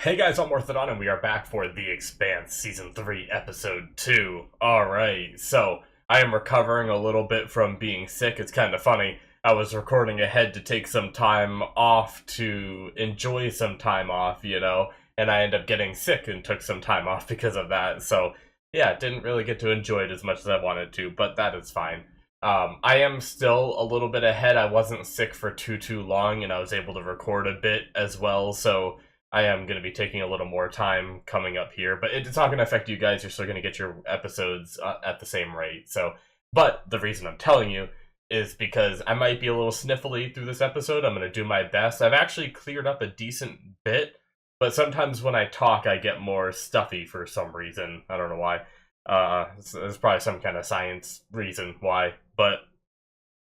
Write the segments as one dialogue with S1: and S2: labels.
S1: Hey guys, I'm Morthadon, and we are back for The Expanse, Season 3, Episode 2. Alright, so I am recovering a little bit from being sick. It's kind of funny. I was recording ahead to take some time off to enjoy some time off, and I ended up getting sick and took some time off because of that. So, yeah, didn't really get to enjoy it as much as I wanted to, but that is fine. I am still a little bit ahead. I wasn't sick for too long, and I was able to record a bit as well, so I am going to be taking a little more time coming up here, but it's not going to affect you guys. You're still going to get your episodes at the same rate. So, but the reason I'm telling you is because I might be a little sniffly through this episode. I'm going to do my best. I've actually cleared up a decent bit, but sometimes when I talk, I get more stuffy for some reason. I don't know why. There's probably some kind of science reason why, but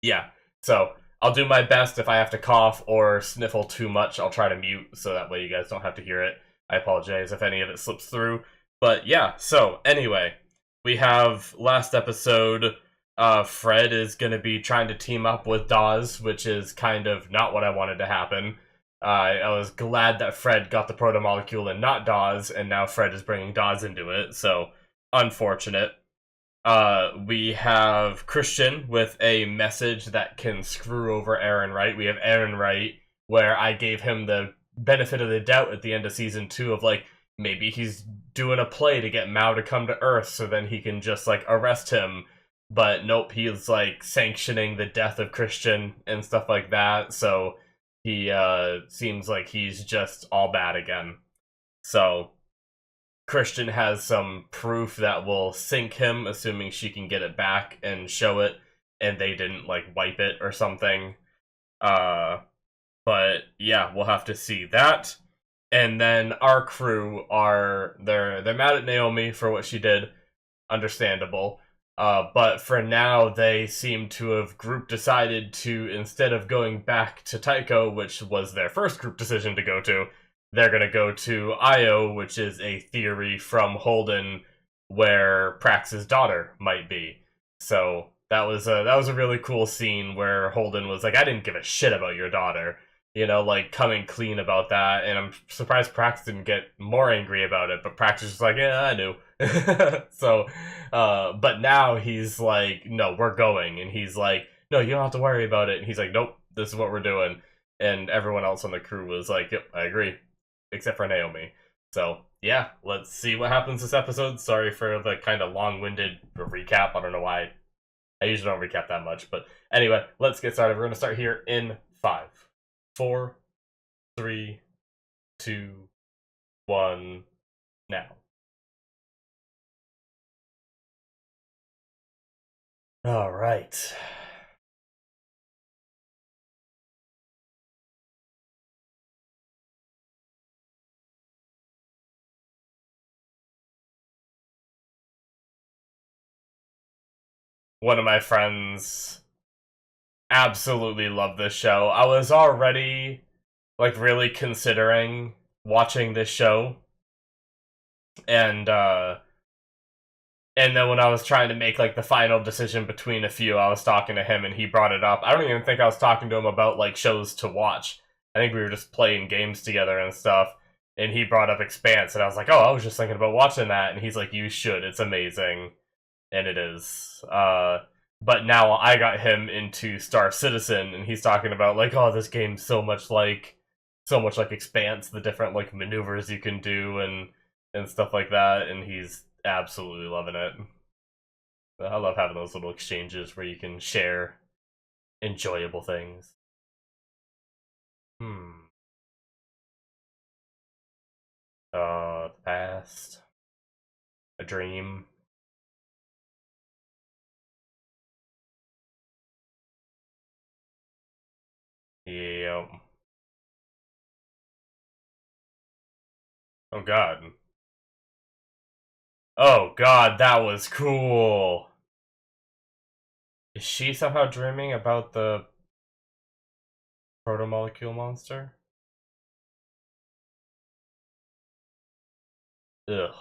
S1: yeah. So I'll do my best. If I have to cough or sniffle too much, I'll try to mute so that way you guys don't have to hear it. I apologize if any of it slips through. But yeah, so anyway, we have last episode. Fred is going to be trying to team up with Dawes, which is kind of not what I wanted to happen. I was glad that Fred got the proto-molecule and not Dawes, and now Fred is bringing Dawes into it, so unfortunate. We have Christian with a message that can screw over Aaron Wright. We have Aaron Wright, where I gave him the benefit of the doubt at the end of season 2 of like, maybe he's doing a play to get Mao to come to Earth so then he can just like arrest him. But nope, he's like sanctioning the death of Christian and stuff like that. So he seems like he's just all bad again. So Christian has some proof that will sink him, assuming she can get it back and show it, and they didn't like wipe it or something. Uh, but yeah, we'll have to see that. And then our crew are they're mad at Naomi for what she did, understandable. But for now, they seem to have group decided to, instead of going back to Tycho, which was their first group decision to go to, they're going to go to Io, which is a theory from Holden where Prax's daughter might be. So that was a really cool scene where Holden was like, "I didn't give a shit about your daughter," like coming clean about that. And I'm surprised Prax didn't get more angry about it, but Prax is just like, "Yeah, I knew." So, but now he's like, "No, we're going," and he's like, "No, you don't have to worry about it." And he's like, "Nope, this is what we're doing." And everyone else on the crew was like, "Yep, I agree," except for Naomi. So yeah, let's see what happens this episode. Sorry for the kind of long-winded recap. I don't know why I usually don't recap that much, but anyway, let's get started. We're gonna start here in 5, 4, 3, 2, 1, now. All right. One of my friends absolutely loved this show. I was already like really considering watching this show, and and then when I was trying to make like the final decision between a few, I was talking to him and he brought it up. I don't even think I was talking to him about like shows to watch. I think we were just playing games together and stuff. And he brought up Expanse, and I was like, "Oh, I was just thinking about watching that." And he's like, "You should. It's amazing." And it is. But now I got him into Star Citizen, and he's talking about like, "Oh, this game's so much like Expanse, the different like maneuvers you can do and stuff like that." And he's absolutely loving it. I love having those little exchanges where you can share enjoyable things. Hmm. The past, a dream. Yeah. Oh God. Oh God, that was cool. Is she somehow dreaming about the proto-molecule monster? Ugh.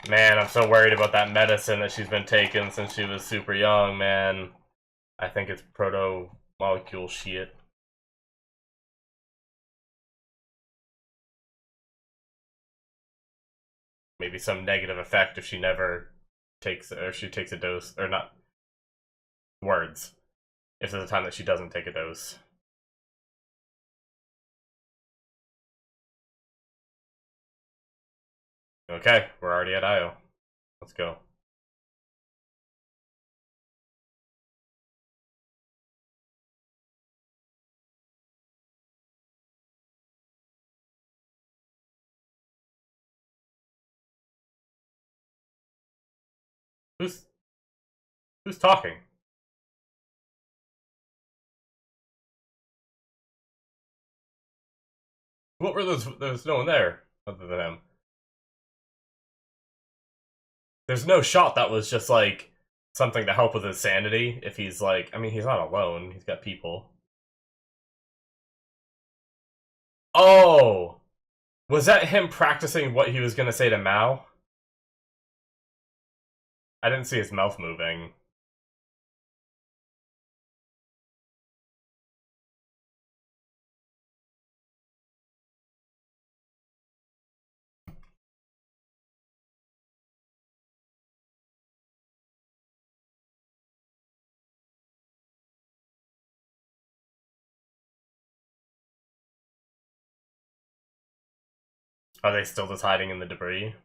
S1: Man, I'm so worried about that medicine that she's been taking since she was super young, man. I think it's proto-molecule shit. Maybe some negative effect if she never takes, or she takes a dose, or not, words. If there's a time that she doesn't take a dose. Okay, we're already at IO. Let's go. Who's who's talking? What were those? There's no one there other than him. There's no shot that was just like something to help with his sanity. If he's like, I mean, he's not alone. He's got people. Oh, was that him practicing what he was gonna say to Mao? I didn't see his mouth moving. Are they still just hiding in the debris?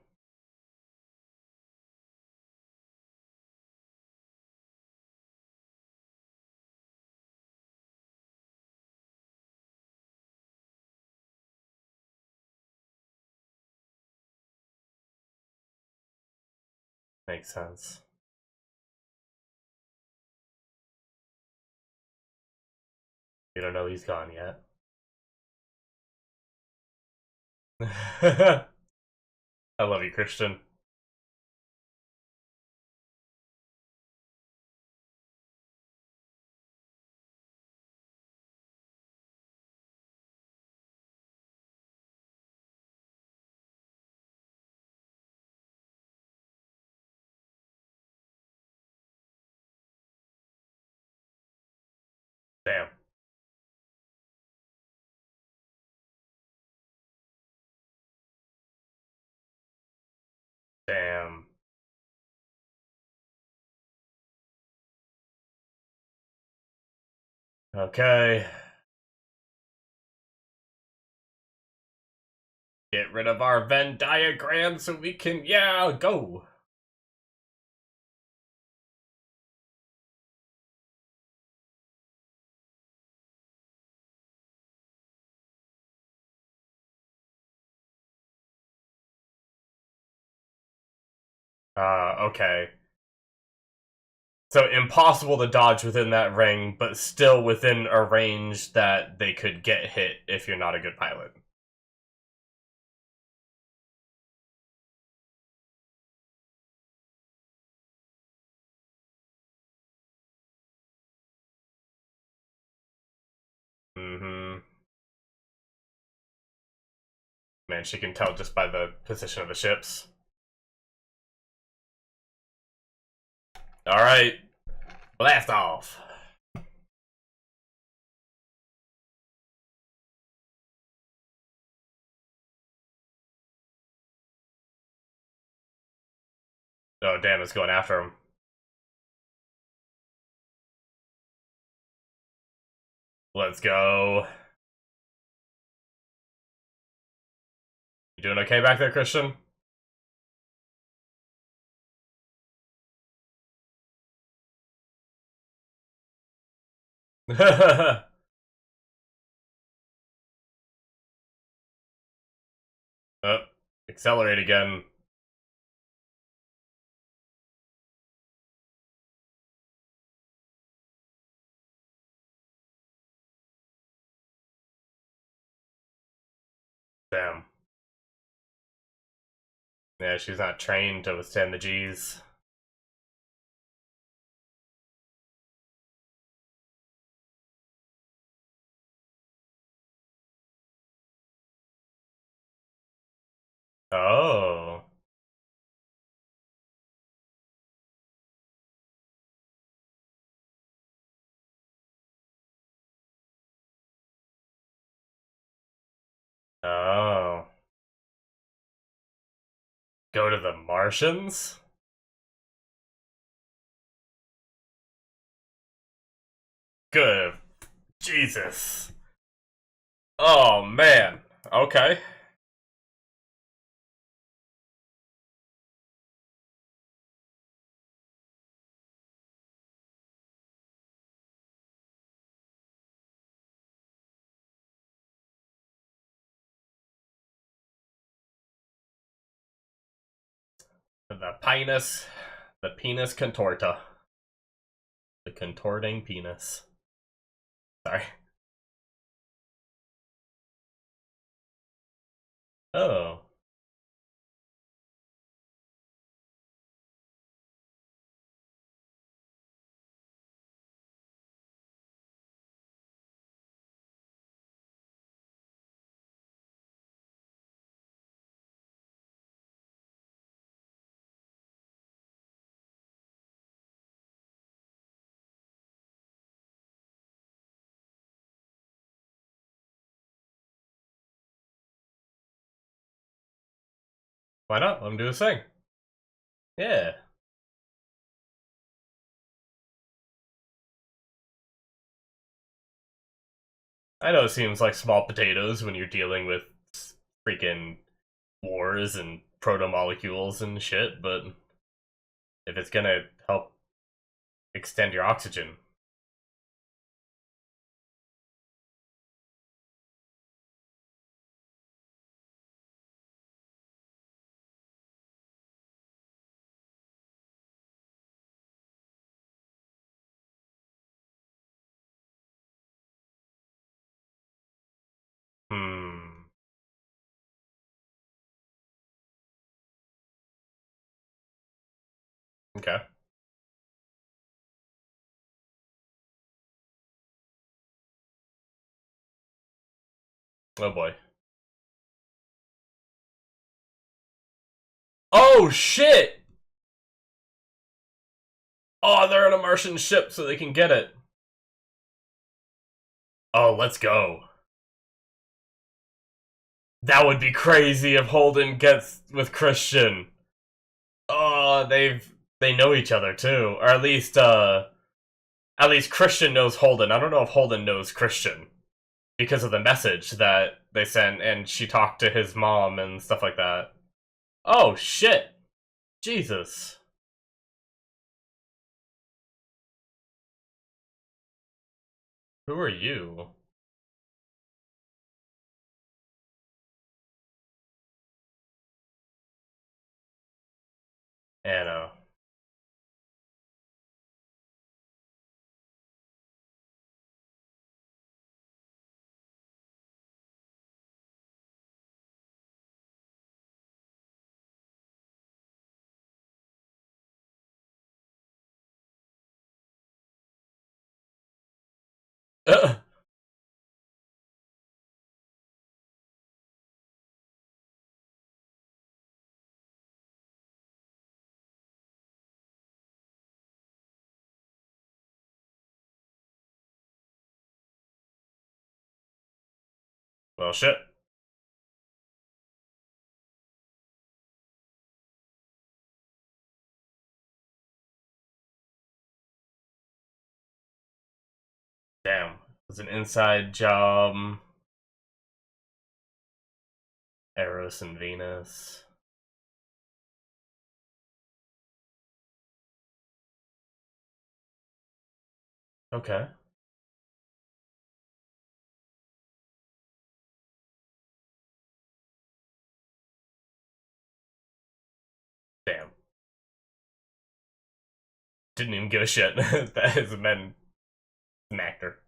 S1: Makes sense. You don't know he's gone yet. I love you, Christian. Damn. Damn. Okay. Get rid of our Venn diagram so we can, yeah, go. Okay. So impossible to dodge within that ring, but still within a range that they could get hit if you're not a good pilot. Mm-hmm. Man, she can tell just by the position of the ships. Alright. Blast off. Oh, damn, it's going after him. Let's go. You doing okay back there, Christian? Oh, accelerate again. Damn. Yeah, she's not trained to withstand the G's. Oh. Oh. Go to the Martians? Good. Jesus. Oh, man. Okay. The penis contorta. The contorting penis. Sorry. Oh. Why not? Let him do his thing. Yeah. I know it seems like small potatoes when you're dealing with freaking wars and proto-molecules and shit, but if it's gonna help extend your oxygen. Hmm. Okay. Oh boy. Oh shit! Oh, they're on a Martian ship so they can get it. Oh, let's go. That would be crazy if Holden gets with Christian. Oh, they know each other too. Or at least Christian knows Holden. I don't know if Holden knows Christian because of the message that they sent and she talked to his mom and stuff like that. Oh shit. Jesus. Who are you? Anna. Well shit. Damn. It was an inside job. Eros and Venus. Okay. Damn. Didn't even give a shit. That is a men an actor.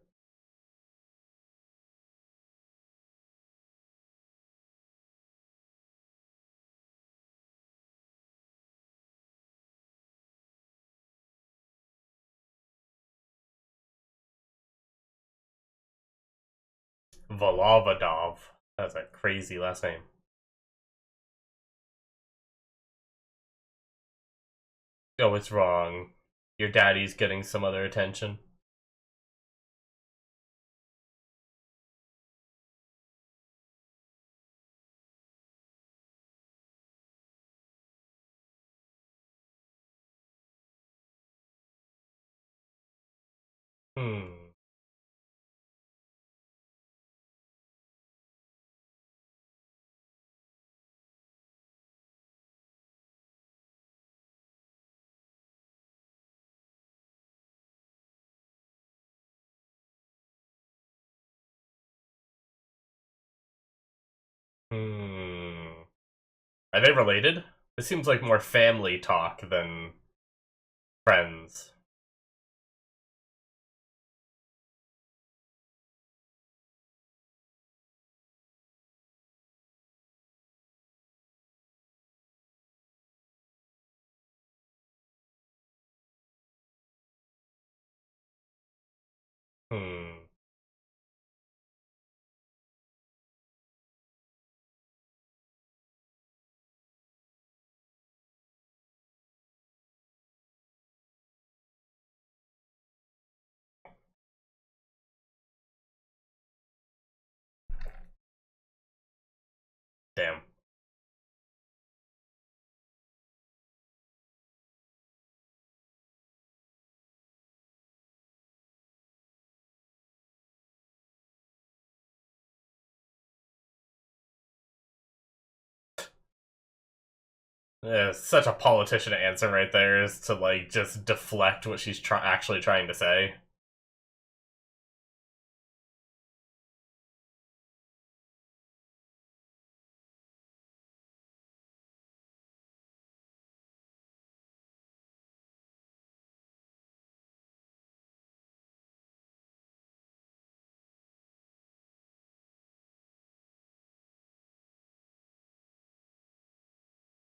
S1: Volovadov. That's a crazy last name. Oh, it's wrong. Your daddy's getting some other attention. Hmm. Hmm. Are they related? This seems like more family talk than friends. Hmm. Damn. Yeah, such a politician answer right there is to like just deflect what she's actually trying to say.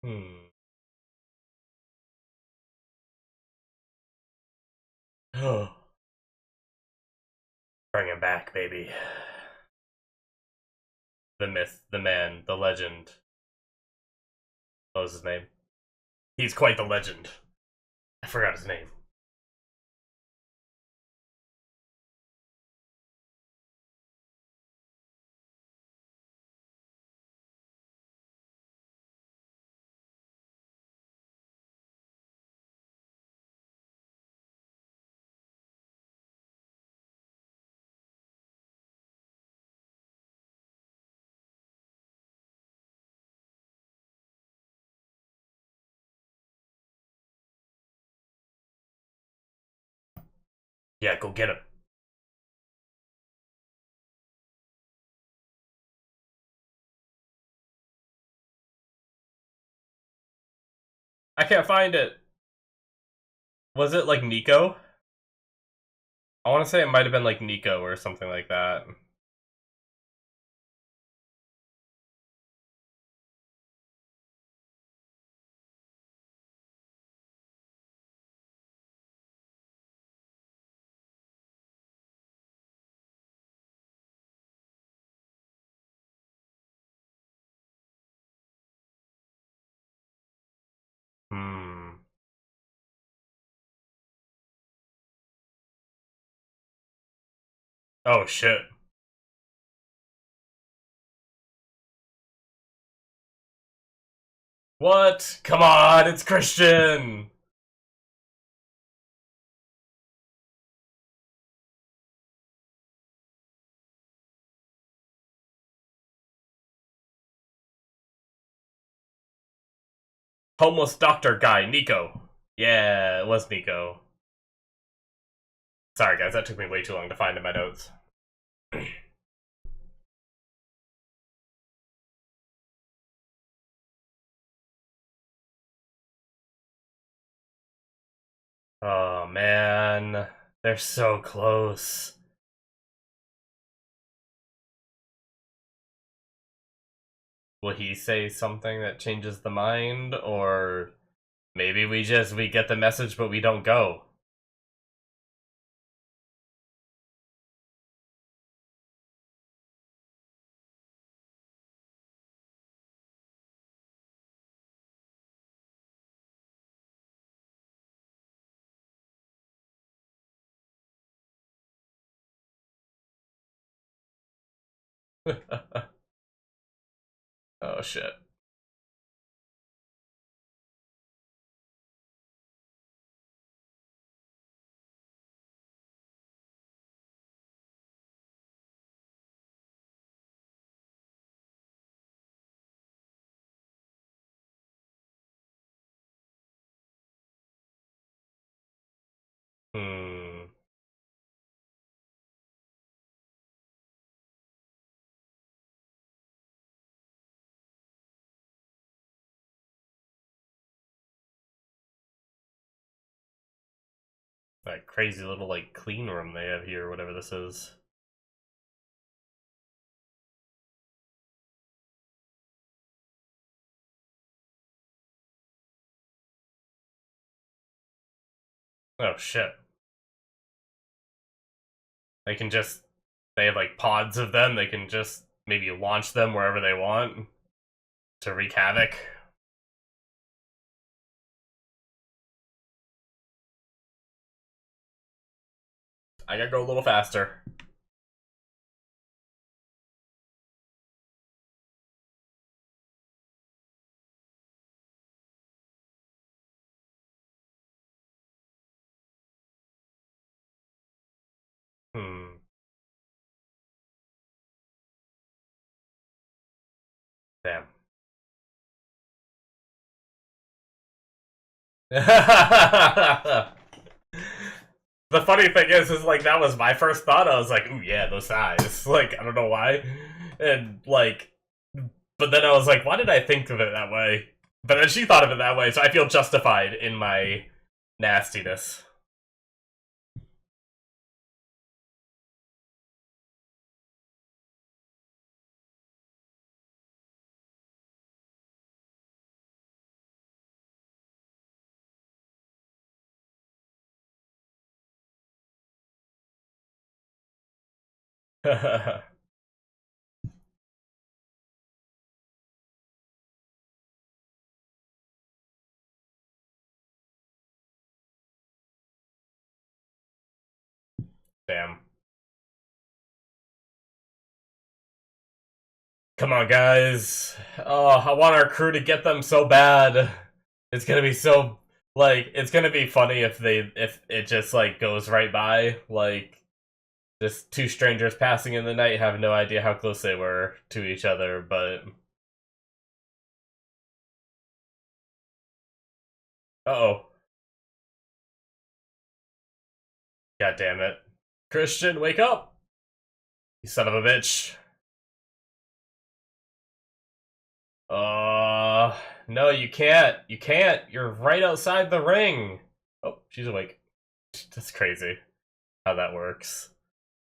S1: Hmm. Bring him back, baby. The myth, the man, the legend. What was his name? He's quite the legend. I forgot his name. Yeah, go get him. I can't find it. Was it like Nico? I want to say it might have been like Nico or something like that. Hmm. Oh shit. What? Come on, it's Christian! Homeless doctor guy, Nico. Yeah, it was Nico. Sorry guys, that took me way too long to find in my notes. Oh man. They're so close. Will he say something that changes the mind? Or maybe we get the message but we don't go. Oh shit. That crazy little, like, clean room they have here, whatever this is. Oh, shit. They can just... They have, like, pods of them. They can just maybe launch them wherever they want to wreak havoc. I gotta go a little faster. Hmm. Damn. The funny thing is like that was my first thought. I was like, "Ooh, yeah, those eyes." Like, I don't know why, and like, but then I was like, "Why did I think of it that way?" But then she thought of it that way, so I feel justified in my nastiness. Damn. Come on, guys. Oh, I want our crew to get them so bad. It's gonna be so like it's gonna be funny if it just like goes right by like just two strangers passing in the night have no idea how close they were to each other, but uh-oh. God damn it. Christian, wake up! You son of a bitch. Uh no, you can't. You can't. You're right outside the ring. Oh, she's awake. That's crazy how that works.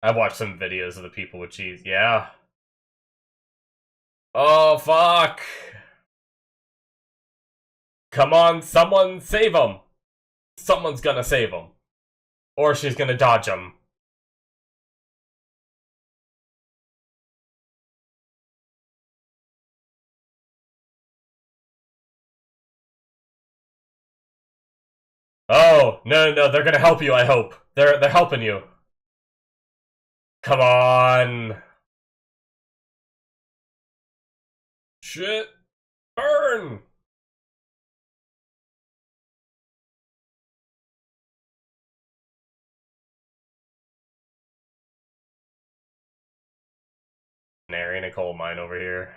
S1: I've watched some videos of the people with cheese. Yeah. Oh, fuck. Come on, someone save him. Someone's gonna save him. Or she's gonna dodge him. Oh, no, they're gonna help you, I hope. They're helping you. Come on. Shit. Burn! Canary in a coal mine over here.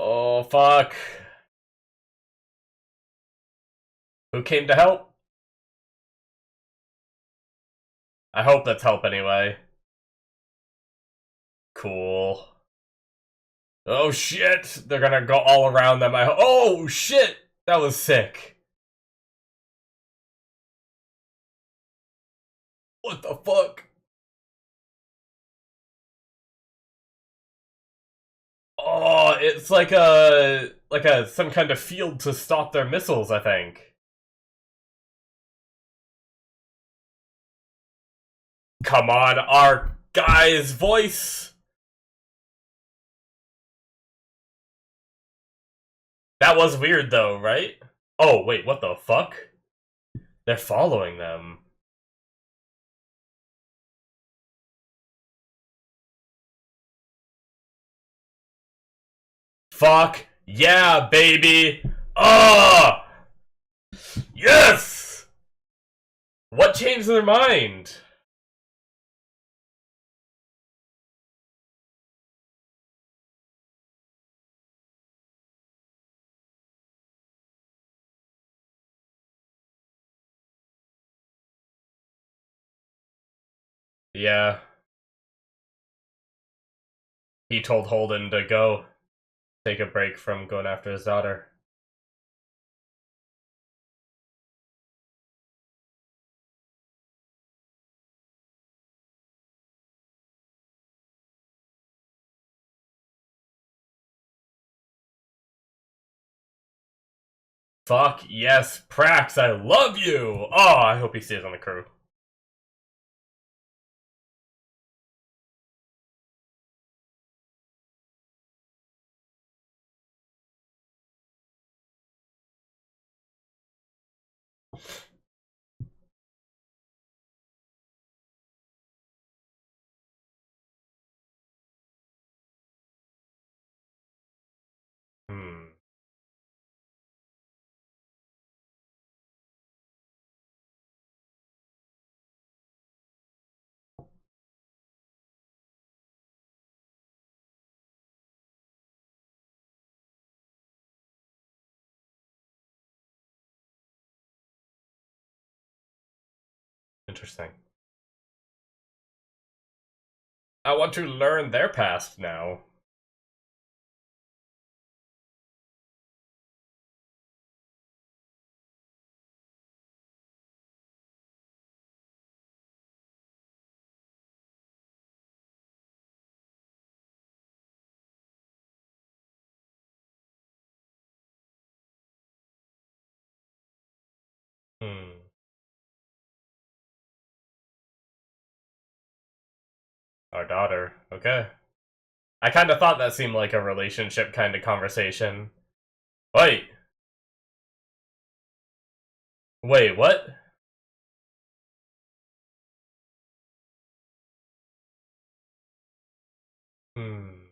S1: Oh, fuck. Who came to help? I hope that's help anyway. Cool. Oh shit! They're gonna go all around them. Oh shit! That was sick. What the fuck? Oh, it's like a some kind of field to stop their missiles, I think. Come on, our guy's voice. That was weird though, right? Oh, wait, what the fuck? They're following them. Fuck yeah, baby. Ah! Yes! What changed their mind? Yeah. He told Holden to go take a break from going after his daughter. Fuck yes, Prax, I love you! Oh, I hope he stays on the crew. Hmm. Interesting. I want to learn their past now. Hmm. Our daughter. Okay. I kind of thought that seemed like a relationship kind of conversation. Wait. Wait, what? Hmm.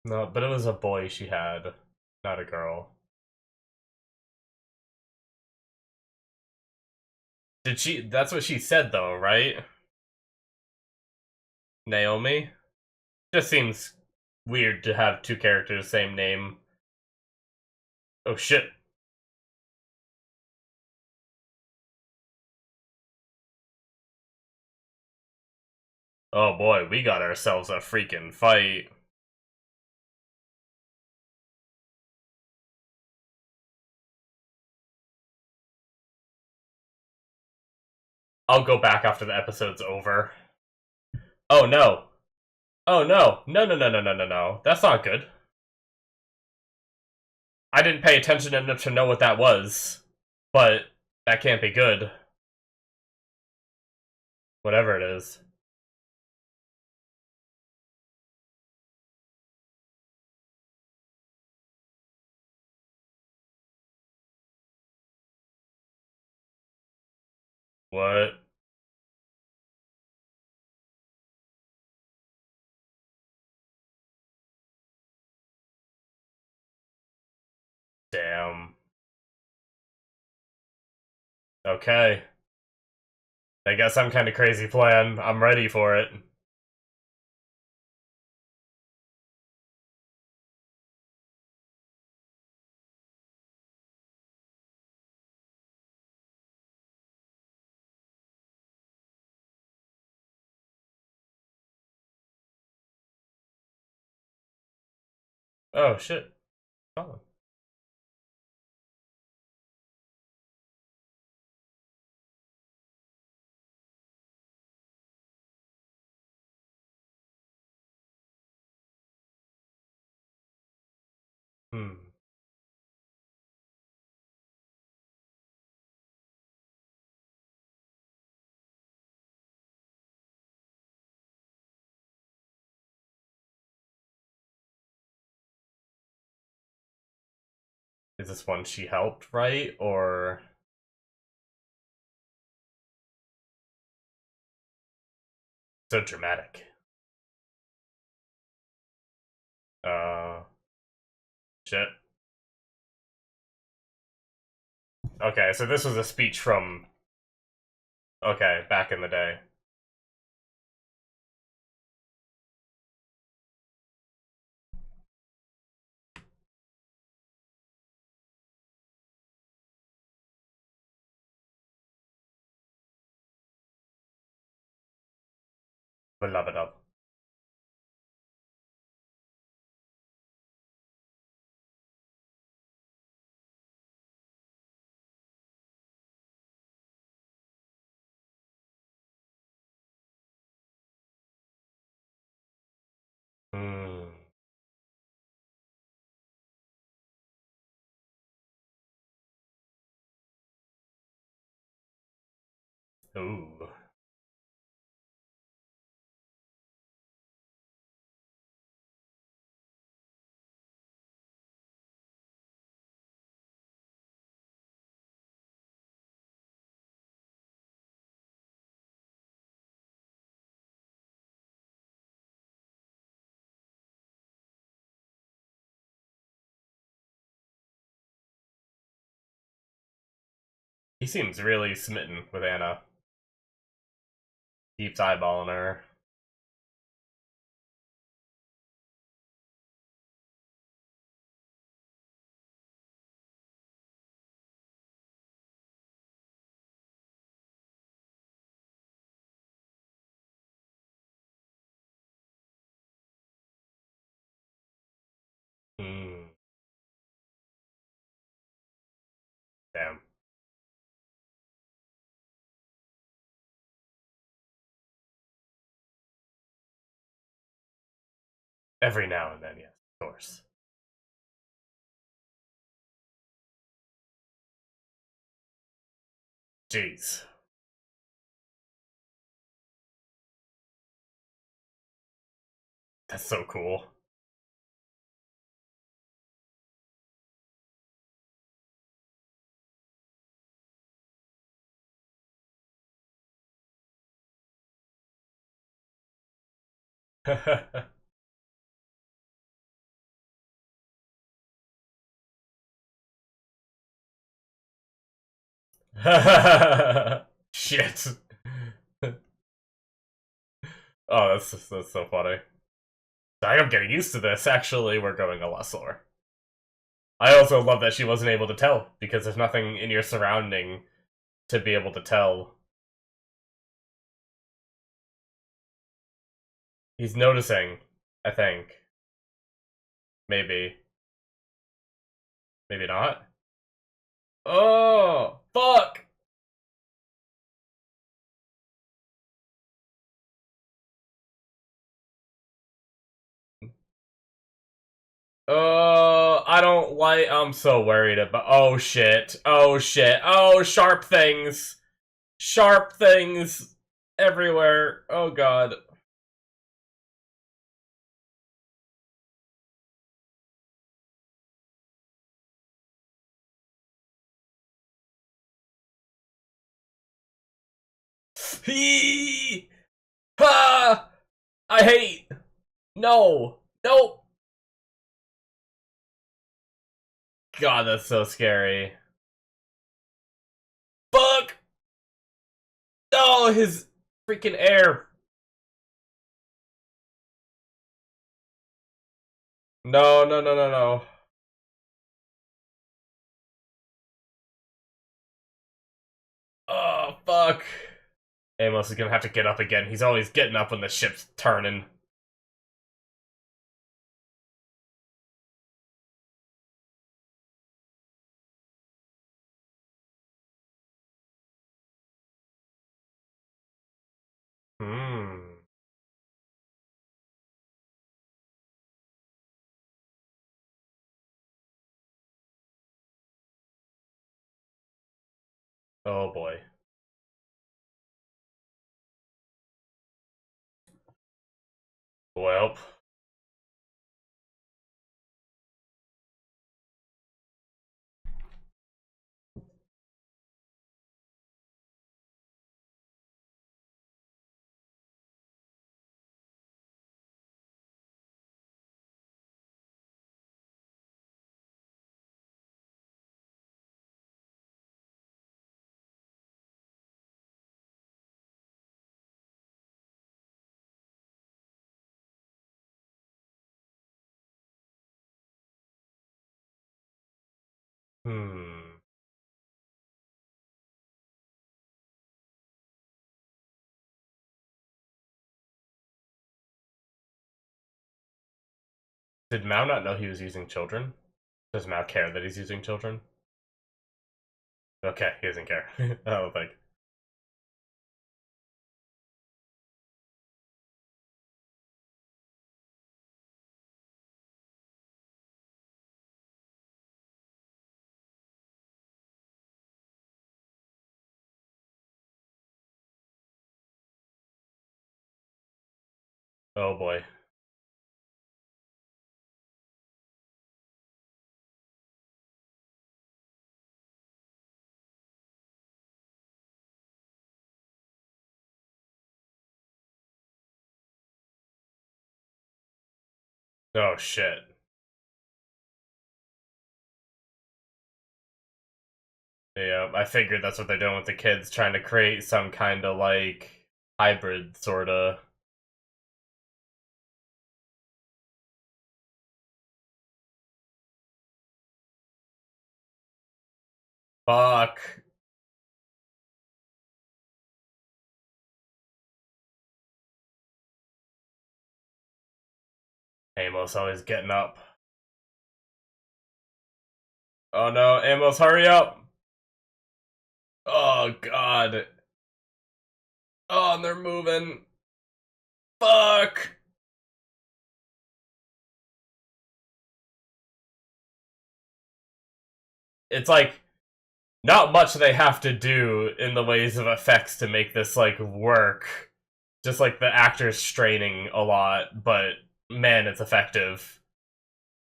S1: No, but it was a boy she had, not a girl. Did she? That's what she said, though, right? Naomi? Just seems weird to have two characters, same name. Oh shit. Oh boy, we got ourselves a freaking fight. I'll go back after the episode's over. Oh no. Oh no. No, no, no, no, no, no, no. That's not good. I didn't pay attention enough to know what that was. But that can't be good. Whatever it is. What? Damn. Okay. I guess I'm kind of crazy plan. I'm ready for it. Oh shit. Oh. Hmm. Is this one she helped, right? Or so dramatic? Uh, shit. Okay, so this was a speech from, okay, back in the day. Beloved up. Hmm. Ooh. He seems really smitten with Anna. Keeps eyeballing her. Hmm. Damn. Every now and then, yes, of course. Jeez. That's so cool. Shit. Oh, that's so funny. I am getting used to this. Actually, we're going a lot slower. I also love that she wasn't able to tell, because there's nothing in your surrounding to be able to tell. He's noticing, I think. Maybe. Maybe not. Oh, fuck! I don't like. I'm so worried about. Oh shit. Oh shit. Oh, sharp things. Sharp things everywhere. Oh god. He. Ha! I hate. No. Nope. God, that's so scary. Fuck! Oh, his freaking air. No, no, no, no, no. Oh, fuck. Amos is gonna have to get up again. He's always getting up when the ship's turning. Hmm. Oh boy. Well. Did Mao not know he was using children? Does Mao care that he's using children? Okay, he doesn't care. I don't think. Oh boy. Oh shit. Yeah, I figured that's what they're doing with the kids, trying to create some kind of like hybrid sorta. Fuck. Amos always getting up. Oh no, Amos, hurry up! Oh god. Oh, and they're moving. Fuck! It's like, not much they have to do in the ways of effects to make this, like, work. Just like the actors straining a lot, but man, it's effective.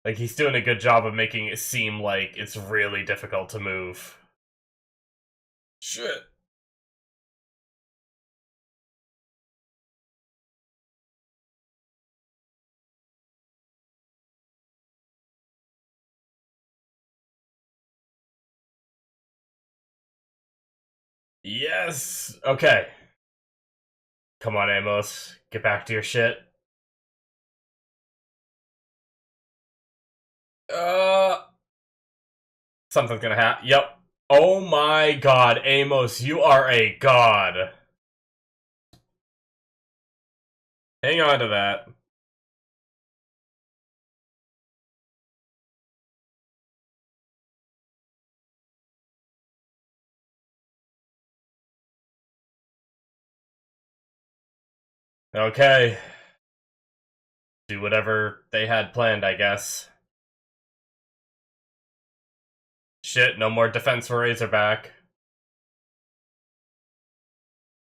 S1: Like, he's doing a good job of making it seem like it's really difficult to move. Shit. Yes! Okay. Come on, Amos. Get back to your shit. Uh... Something's gonna happen. Yep. Oh my god, Amos, you are a god. Hang on to that. Okay. Do whatever they had planned, I guess. Shit, no more defense for Razorback.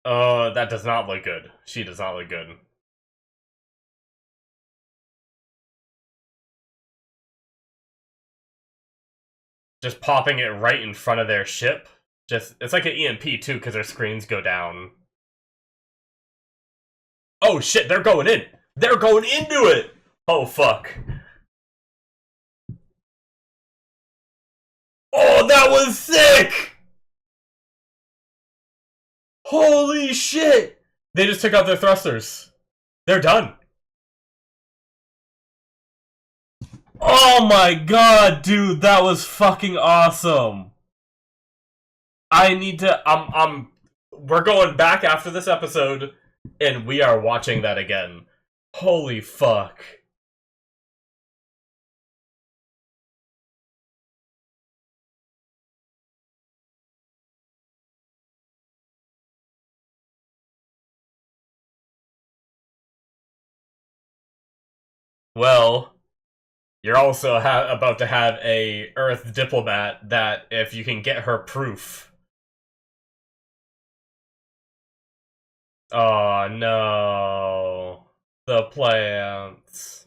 S1: Oh, that does not look good. She does not look good. Just popping it right in front of their ship. Just, it's like an EMP too, because their screens go down. Oh shit, they're going in! They're going into it! Oh fuck. Oh, that was sick! Holy shit! They just took out their thrusters. They're done. Oh my god, dude, that was fucking awesome. I need to, we're going back after this episode, and we are watching that again. Holy fuck. Well, you're also about to have a Earth diplomat that, if you can get her proof. Oh no. The plants.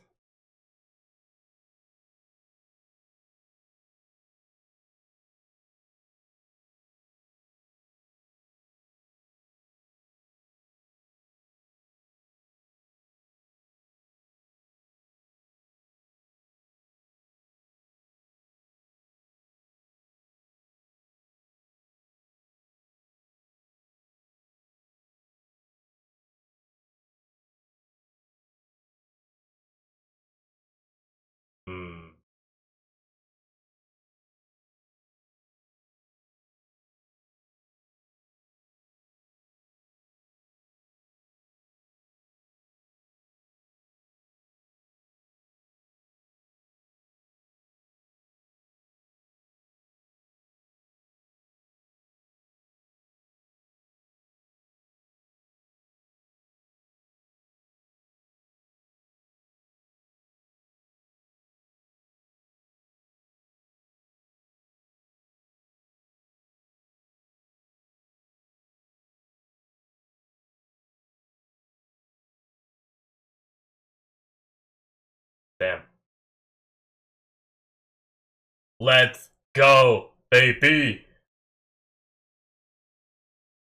S1: Let's go, baby!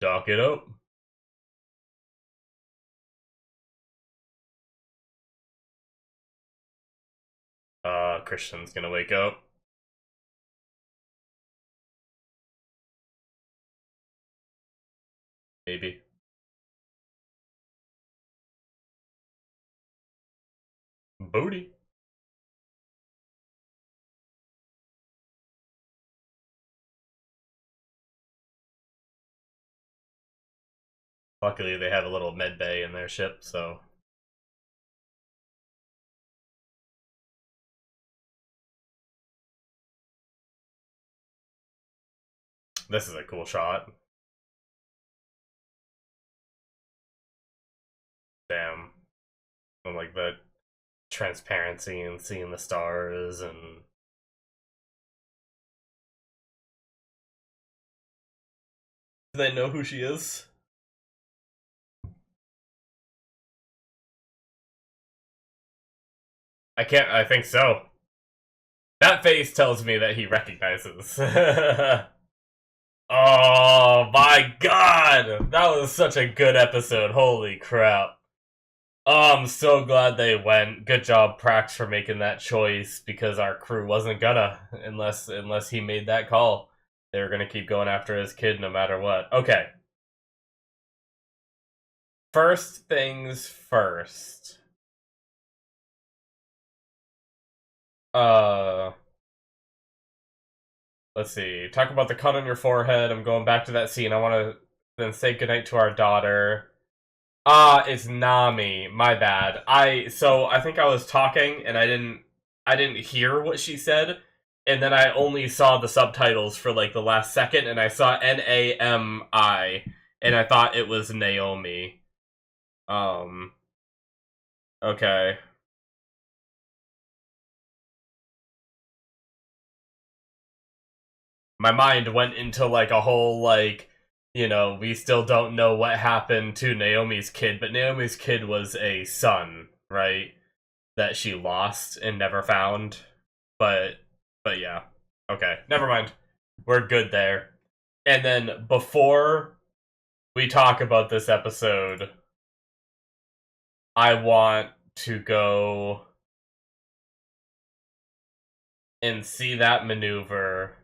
S1: Dock it up. Christian's gonna wake up. Maybe. Booty. Luckily, they have a little med bay in their ship, so. This is a cool shot. Damn. And like the transparency and seeing the stars and. Do they know who she is? I think so. That face tells me that he recognizes. Oh my god! That was such a good episode, holy crap. Oh, I'm so glad they went. Good job, Prax, for making that choice, because our crew wasn't gonna, unless he made that call. They were gonna keep going after his kid no matter what. Okay. First things first. Let's see. Talk about the cut on your forehead. I'm going back to that scene. I want to then say goodnight to our daughter. It's Nami. My bad. I think I was talking and I didn't hear what she said, and then I only saw the subtitles for like the last second, and I saw Nami, and I thought it was Naomi. Okay. My mind went into like a whole like, we still don't know what happened to Naomi's kid, but Naomi's kid was a son, right? That she lost and never found. But yeah. Okay, never mind. We're good there. And then before we talk about this episode, I want to go and see that maneuver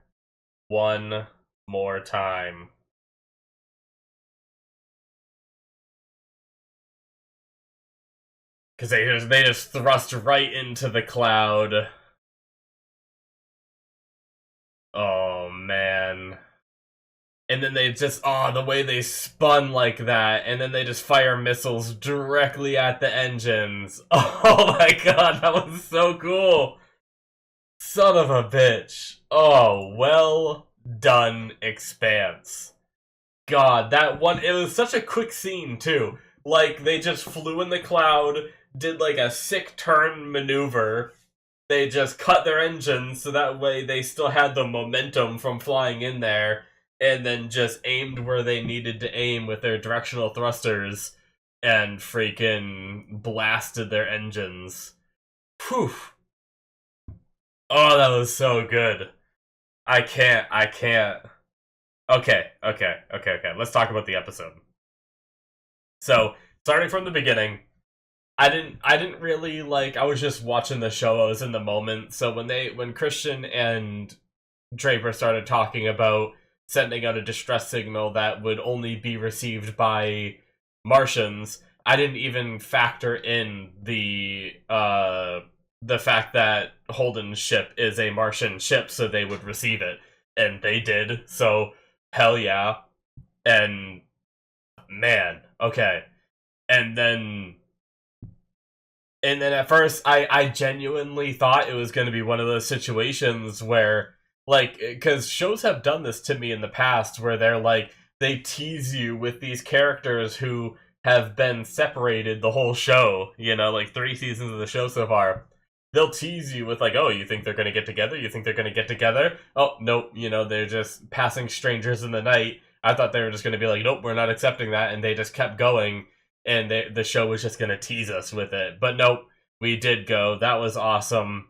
S1: one more time. Because they just thrust right into the cloud. Oh, man. And then they just, the way they spun like that, and then they just fire missiles directly at the engines. Oh my god, that was so cool! Son of a bitch. Oh, well done, Expanse. God, that one, it was such a quick scene, too. Like, they just flew in the cloud, did like a sick turn maneuver. They just cut their engines so that way they still had the momentum from flying in there, and then just aimed where they needed to aim with their directional thrusters and freaking blasted their engines. Poof. Oh, that was so good. I can't. Okay. Let's talk about the episode. So, starting from the beginning, I didn't really like, I was just watching the show, I was in the moment. So when Christian and Draper started talking about sending out a distress signal that would only be received by Martians, I didn't even factor in the fact that Holden's ship is a Martian ship, so they would receive it. And they did, so hell yeah. And man, okay. And then at first, I genuinely thought it was going to be one of those situations where, like, because shows have done this to me in the past, where they're like, they tease you with these characters who have been separated the whole show, like 3 seasons of the show so far. They'll tease you with like, oh, you think they're going to get together? You think they're going to get together? Oh, nope, they're just passing strangers in the night. I thought they were just going to be like, nope, we're not accepting that, and they just kept going. And the show was just going to tease us with it. But nope, we did go. That was awesome.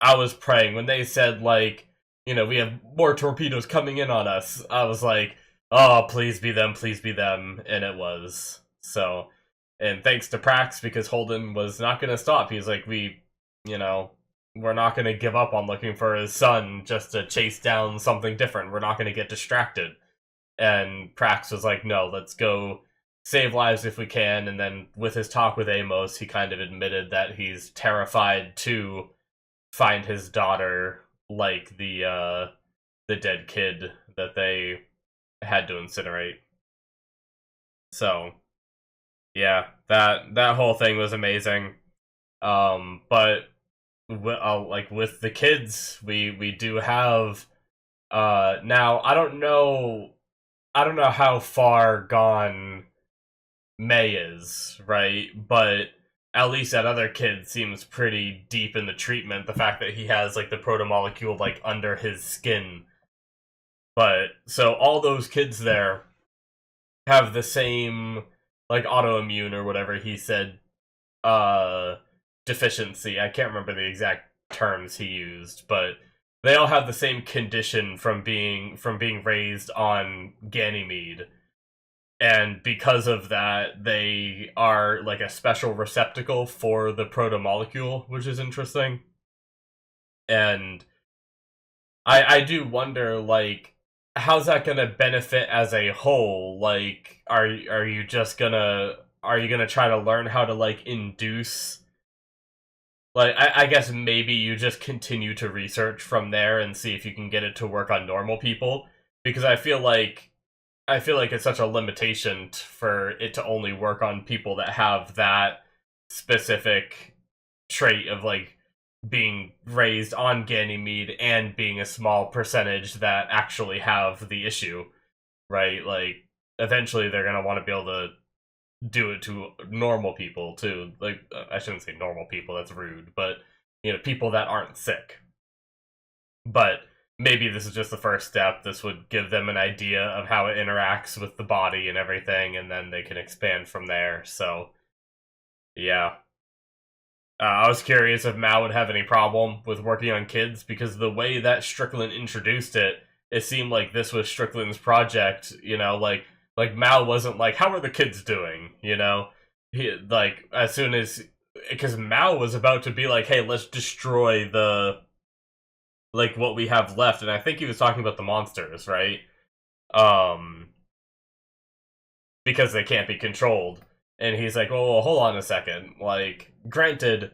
S1: I was praying when they said, like, we have more torpedoes coming in on us. I was like, oh, please be them, please be them. And it was. So, and thanks to Prax, because Holden was not going to stop. He's like, you know, we're not going to give up on looking for his son just to chase down something different. We're not going to get distracted. And Prax was like, no, let's go save lives if we can. And then with his talk with Amos, he kind of admitted that he's terrified to find his daughter, like the dead kid that they had to incinerate. So yeah, that whole thing was amazing. But like with the kids, we do have now I don't know how far gone May is, right? But at least that other kid seems pretty deep in the treatment. The fact that he has like the protomolecule like under his skin. But so all those kids there have the same like autoimmune or whatever he said deficiency. I can't remember the exact terms he used, but they all have the same condition from being raised on Ganymede. And because of that, they are like a special receptacle for the protomolecule, which is interesting. And I do wonder, like, how's that gonna benefit as a whole? Like, are you just gonna try to learn how to like induce? Like, I guess maybe you just continue to research from there and see if you can get it to work on normal people, because I feel like it's such a limitation for it to only work on people that have that specific trait of like being raised on Ganymede and being a small percentage that actually have the issue, right? Like, eventually they're gonna want to be able to do it to normal people too. Like, I shouldn't say normal people, that's rude, but people that aren't sick. But maybe this is just the first step. This would give them an idea of how it interacts with the body and everything, and then they can expand from there. So, yeah. I was curious if Mao would have any problem with working on kids, because the way that Strickland introduced it, it seemed like this was Strickland's project, like Mao wasn't like, how are the kids doing, He, like, as soon as, because Mao was about to be like, hey, let's destroy the, like, what we have left, and I think he was talking about the monsters, right? Because they can't be controlled. And he's like, well, hold on a second. Like, granted,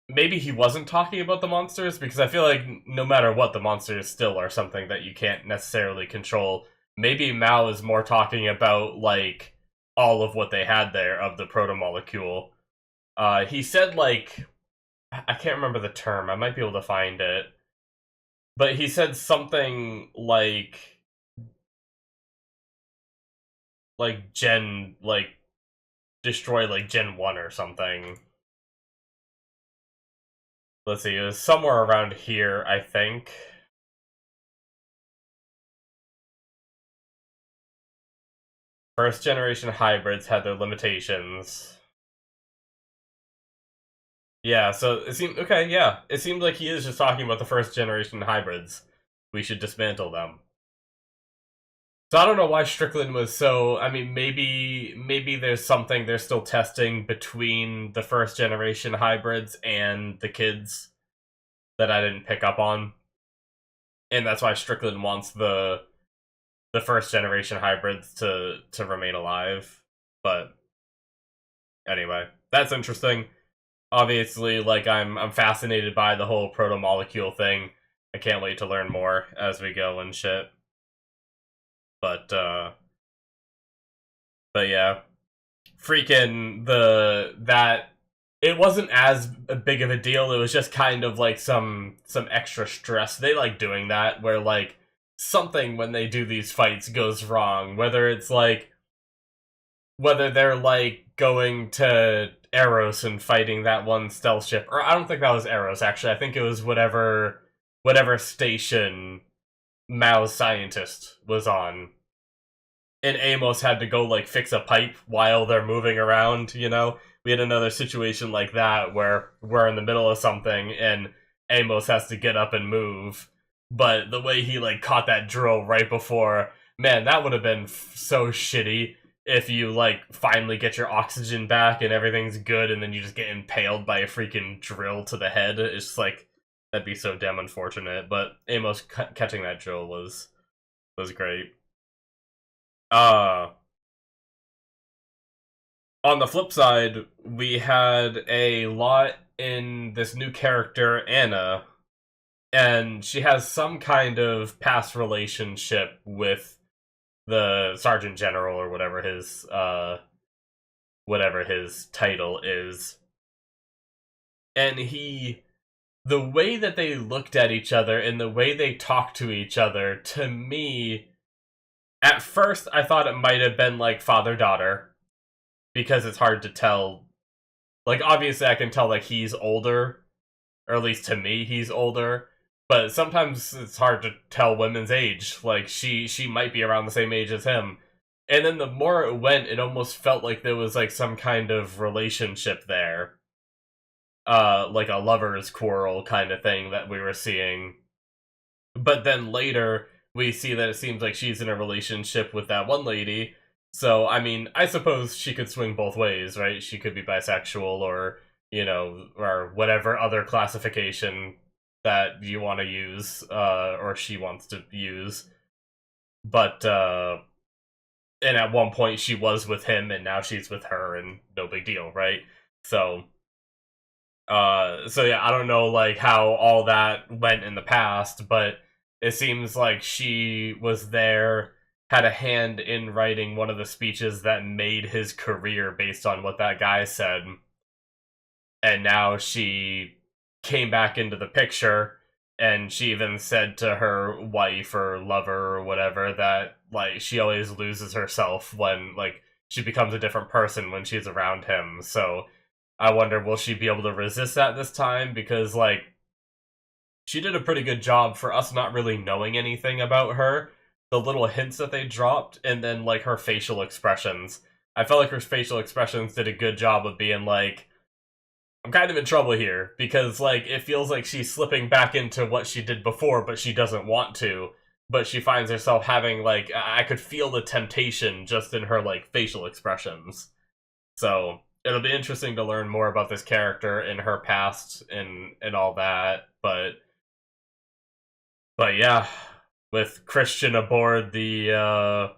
S1: maybe he wasn't talking about the monsters, because I feel like no matter what, the monsters still are something that you can't necessarily control. Maybe Mao is more talking about, like, all of what they had there of the protomolecule. He said, like, I can't remember the term. I might be able to find it. But he said something like destroy like Gen 1 or something. Let's see, it was somewhere around here, I think. First generation hybrids had their limitations. Yeah, so it seemed okay, yeah. It seems like he is just talking about the first generation hybrids. We should dismantle them. So I don't know why Strickland was so. I mean, maybe there's something they're still testing between the first generation hybrids and the kids that I didn't pick up on, and that's why Strickland wants the first generation hybrids to remain alive. But anyway, that's interesting. Obviously, like, I'm fascinated by the whole proto-molecule thing. I can't wait to learn more as we go and shit. But yeah. Freaking that it wasn't as big of a deal. It was just kind of like some extra stress. They like doing that where like something when they do these fights goes wrong, whether it's like whether they're like going to Eros and fighting that one stealth ship, or I don't think that was Eros actually. I think it was whatever station Mao's scientist was on. And Amos had to go like fix a pipe while they're moving around, we had another situation like that where we're in the middle of something and Amos has to get up and move, but the way he like caught that drill right before, man, that would have been so shitty if you like finally get your oxygen back and everything's good and then you just get impaled by a freaking drill to the head. It's just like, that'd be so damn unfortunate. But Amos catching that drill was great. On the flip side, we had a lot in this new character, Anna, and she has some kind of past relationship with the Sergeant General or whatever his title is. And the way that they looked at each other and the way they talked to each other, to me, at first I thought it might have been like father-daughter, because it's hard to tell. Like, obviously I can tell like he's older, or at least to me he's older, but sometimes it's hard to tell women's age. Like, she might be around the same age as him. And then the more it went, it almost felt like there was like some kind of relationship there. Like a lover's quarrel kind of thing that we were seeing. But then later, we see that it seems like she's in a relationship with that one lady. So, I mean, I suppose she could swing both ways, right? She could be bisexual or, you know, or whatever other classification that you want to use, or she wants to use. But, and at one point she was with him and now she's with her and no big deal, right? So yeah, I don't know like how all that went in the past, but it seems like she was there, had a hand in writing one of the speeches that made his career based on what that guy said. And now she came back into the picture, and she even said to her wife or lover or whatever that like she always loses herself when like she becomes a different person when she's around him. So I wonder, will she be able to resist that this time? Because, like, she did a pretty good job for us not really knowing anything about her. The little hints that they dropped, and then, like, her facial expressions. I felt like her facial expressions did a good job of being like, I'm kind of in trouble here. Because, like, it feels like she's slipping back into what she did before, but she doesn't want to. But she finds herself having, like, I could feel the temptation just in her, like, facial expressions. So it'll be interesting to learn more about this character and her past and all that, but yeah, with Christian aboard the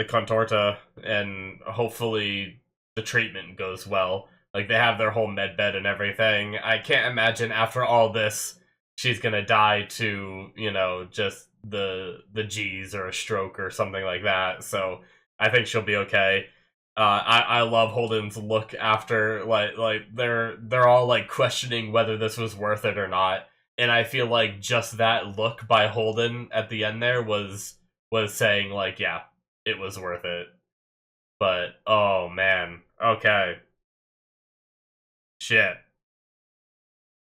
S1: Contorta, and hopefully the treatment goes well. Like, they have their whole med bed and everything. I can't imagine after all this she's gonna die to, you know, just the G's or a stroke or something like that. So I think she'll be okay. I love Holden's look after like they're all like questioning whether this was worth it or not, and I feel like just that look by Holden at the end there was saying like, yeah, it was worth it. But oh man, okay, shit,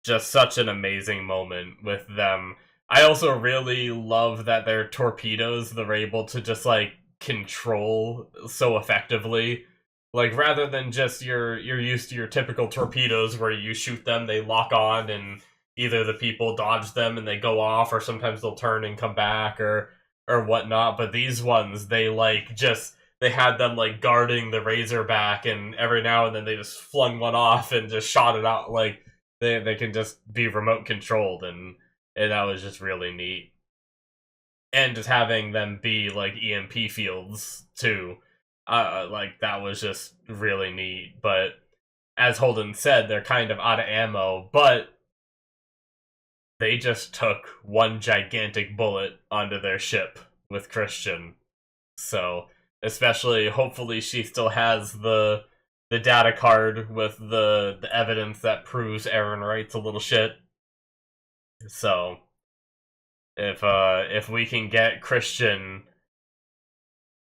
S1: just such an amazing moment with them. I also really love that their torpedoes they're able to just like control so effectively. Like, rather than just you're used to your typical torpedoes where you shoot them, they lock on and either the people dodge them and they go off, or sometimes they'll turn and come back or whatnot. But these ones, they like just they had them like guarding the Razorback, and every now and then they just flung one off and just shot it out. Like they can just be remote controlled, and that was just really neat. And just having them be like EMP fields too, like that was just really neat. But as Holden said, they're kind of out of ammo, but they just took one gigantic bullet onto their ship with Christian. So especially, hopefully, she still has the data card with the evidence that proves Aaron Wright's a little shit. So if we can get Christian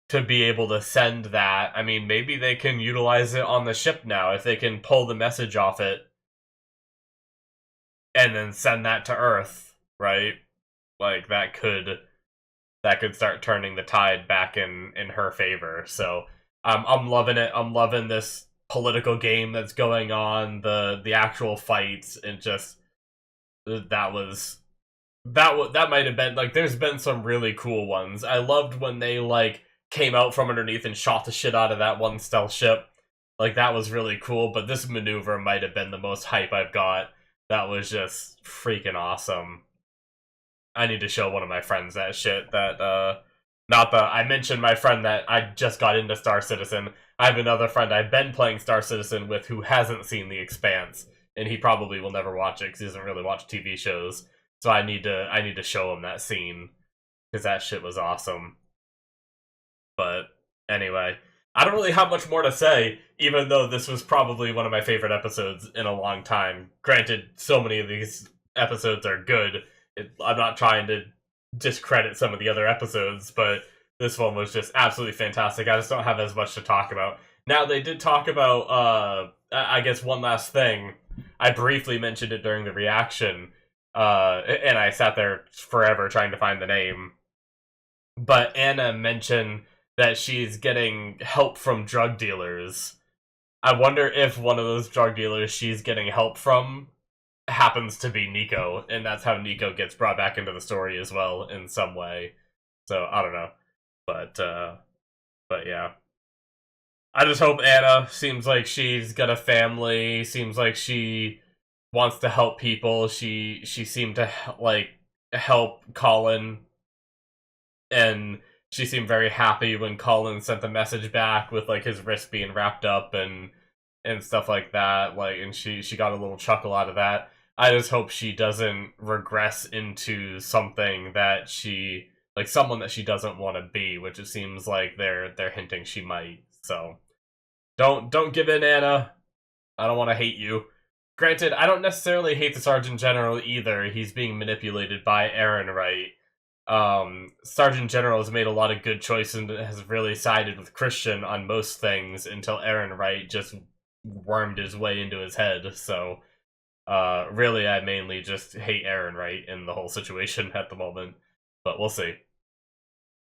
S1: to be able to send that, I mean, maybe they can utilize it on the ship now. If they can pull the message off it and then send that to Earth, right? Like, that could start turning the tide back in her favor. So I'm loving it. I'm loving this political game that's going on, the actual fights, and just that was that might have been like there's been some really cool ones. I loved when they like came out from underneath and shot the shit out of that one stealth ship. Like that was really cool, but this maneuver might have been the most hype I've got. That was just freaking awesome. I need to show one of my friends that shit. Not the I mentioned my friend that I just got into Star Citizen. I have another friend I've been playing Star Citizen with who hasn't seen The Expanse, and he probably will never watch it because he doesn't really watch TV shows. So I need to show him that scene because that shit was awesome. But anyway, I don't really have much more to say, even though this was probably one of my favorite episodes in a long time. Granted, so many of these episodes are good. I'm not trying to discredit some of the other episodes, but this one was just absolutely fantastic. I just don't have as much to talk about. Now, they did talk about, I guess one last thing. I briefly mentioned it during the reaction, and I sat there forever trying to find the name. But Anna mentioned that she's getting help from drug dealers. I wonder if one of those drug dealers she's getting help from happens to be Nico, and that's how Nico gets brought back into the story as well in some way. So I don't know, but yeah. I just hope Anna seems like she's got a family. Seems like she wants to help people. She seemed to like help Colin, and she seemed very happy when Colin sent the message back with like his wrist being wrapped up and stuff like that. Like, and she got a little chuckle out of that. I just hope she doesn't regress into something that she like someone that she doesn't want to be, which it seems like they're hinting she might. So don't give in, Anna. I don't want to hate you. Granted, I don't necessarily hate the Sergeant General either. He's being manipulated by Aaron Wright. Sergeant General has made a lot of good choices and has really sided with Christian on most things until Aaron Wright just wormed his way into his head. So, really, I mainly just hate Aaron Wright in the whole situation at the moment. But we'll see.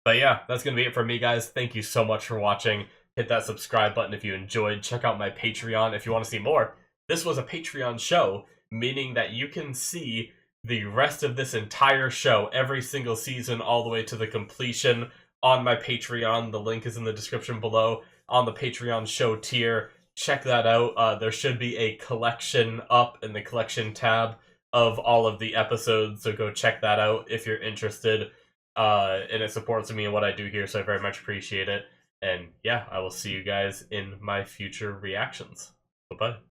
S1: But yeah, that's going to be it for me, guys. Thank you so much for watching. Hit that subscribe button if you enjoyed. Check out my Patreon if you want to see more. This was a Patreon show, meaning that you can see the rest of this entire show, every single season, all the way to the completion on my Patreon. The link is in the description below on the Patreon show tier. Check that out. There should be a collection up in the collection tab of all of the episodes, so go check that out if you're interested. And it supports me and what I do here, so I very much appreciate it. And yeah, I will see you guys in my future reactions. Bye-bye.